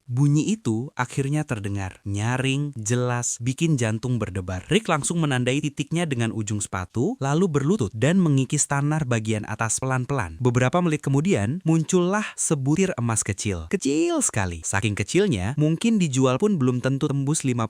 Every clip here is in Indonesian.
Bunyi itu akhirnya terdengar, nyaring, jelas, bikin jantung berdebar. Rick langsung menandai titiknya dengan ujung sepatu, lalu berlutut dan mengikis tanah bagian atas pelan-pelan. Beberapa menit kemudian, muncullah sebutir emas kecil. Kecil sekali. Saking kecilnya, mungkin dijual pun belum tentu tembus $50.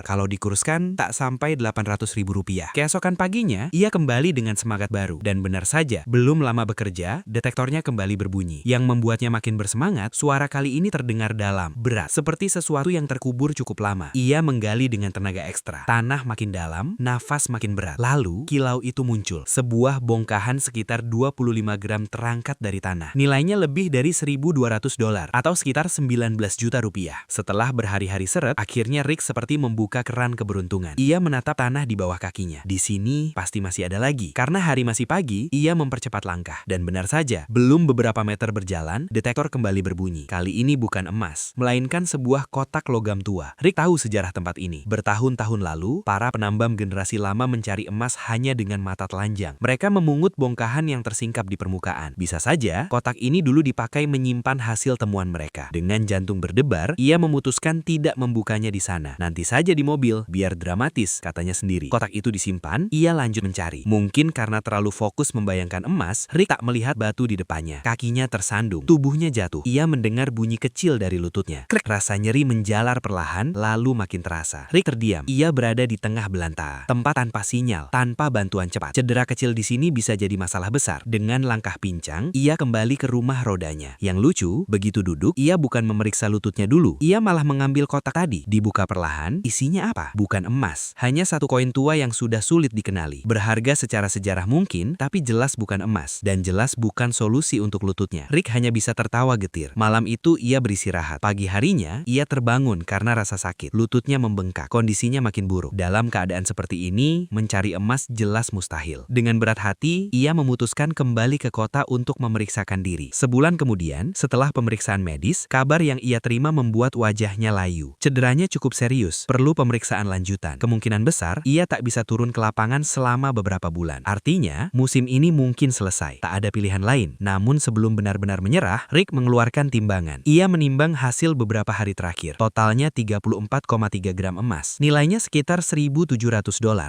Kalau dikuruskan, tak sampai Rp800.000. Keesokan paginya, ia kembali dengan semangat baru. Dan benar saja, belum lama bekerja, detektornya kembali berbunyi. Yang membuatnya makin bersemangat, suara kali ini terdengar dalam, berat, seperti sesuatu yang terkubur cukup lama. Ia menggali dengan tenaga ekstra. Tanah makin dalam, nafas makin berat. Lalu, kilau itu muncul. Sebuah bongkahan sekitar 25 gram terangkat dari tanah. Nilainya lebih dari $1.200 atau sekitar 19 juta rupiah. Setelah berhari-hari seret, akhirnya Rick seperti membuka keran keberuntungan. Ia menatap tanah di bawah kakinya. Di sini, pasti masih ada lagi. Karena hari masih pagi, ia mempercepat langkah. Dan benar saja, belum beberapa meter berjalan, detektor kembali berbunyi. Kali ini bukan emas, melainkan sebuah kotak logam tua. Rick tahu sejarah tempat ini. Bertahun-tahun lalu, para penambang generasi lama mencari emas hanya dengan mata telanjang. Mereka memungut bongkahan yang tersingkap di permukaan. Bisa saja, kotak ini dulu dipakai menyimpan hasil temuan mereka. Dengan jantung berdebar, ia memutuskan tidak membukanya di sana. Nanti saja di mobil, biar dramatis, katanya sendiri. Kotak itu disimpan, ia lanjut mencari. Mungkin karena terlalu fokus membayangkan emas, Rick tak melihat batu di depannya. Kakinya tersandung, tubuhnya jatuh. Ia mendengar bunyi kecil dari lututnya. Krek, rasa nyeri menjalar perlahan, lalu makin terasa. Rick terdiam. Ia berada di tengah belantara, tempat tanpa sinyal, tanpa bantuan cepat. Cedera kecil di sini bisa jadi masalah besar. Dengan langkah pincang, ia kembali ke rumah rodanya. Yang lucu, begitu duduk, ia bukan memeriksa lututnya dulu. Ia malah mengambil kotak tadi. Dibuka perlahan, isinya apa? Bukan emas. Hanya satu koin tua yang sudah sulit dikenali. Berharga secara sejarah mungkin, tapi jelas bukan emas. Dan jelas bukan solusi untuk lututnya. Rick hanya bisa tertawa getir. Malam itu ia beristirahat. Pagi harinya, ia terbangun karena rasa sakit. Lututnya membengkak. Kondisinya makin buruk. Dalam keadaan seperti ini, mencari emas jelas mustahil. Dengan berat hati, ia memutuskan kembali ke kota untuk memeriksakan diri. Sebulan kemudian, setelah pemeriksaan medis, kabar yang ia terima membuat wajahnya layu. Cederanya cukup serius, perlu pemeriksaan lanjutan. Kemungkinan besar, ia tak bisa turun ke lapangan selama beberapa bulan. Artinya, musim ini mungkin selesai. Tak ada pilihan lain. Namun sebelum benar-benar menyerah, Rick mengeluarkan timbangan. Ia menimbang hasil beberapa hari terakhir. Totalnya 34,3 gram emas. Nilainya sekitar $1.700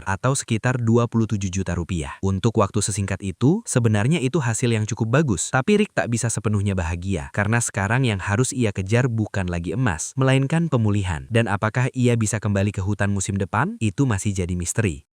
atau sekitar 27 juta rupiah. Untuk waktu sesingkat itu, sebenarnya itu hasil yang cukup bagus. Tapi Rick tak bisa sepenuhnya bahagia. Karena sekarang yang harus ia kejar bukan lagi emas, melainkan pemulihan. Dan apakah ia bisa kembali ke hutan musim depan? Itu masih jadi misteri.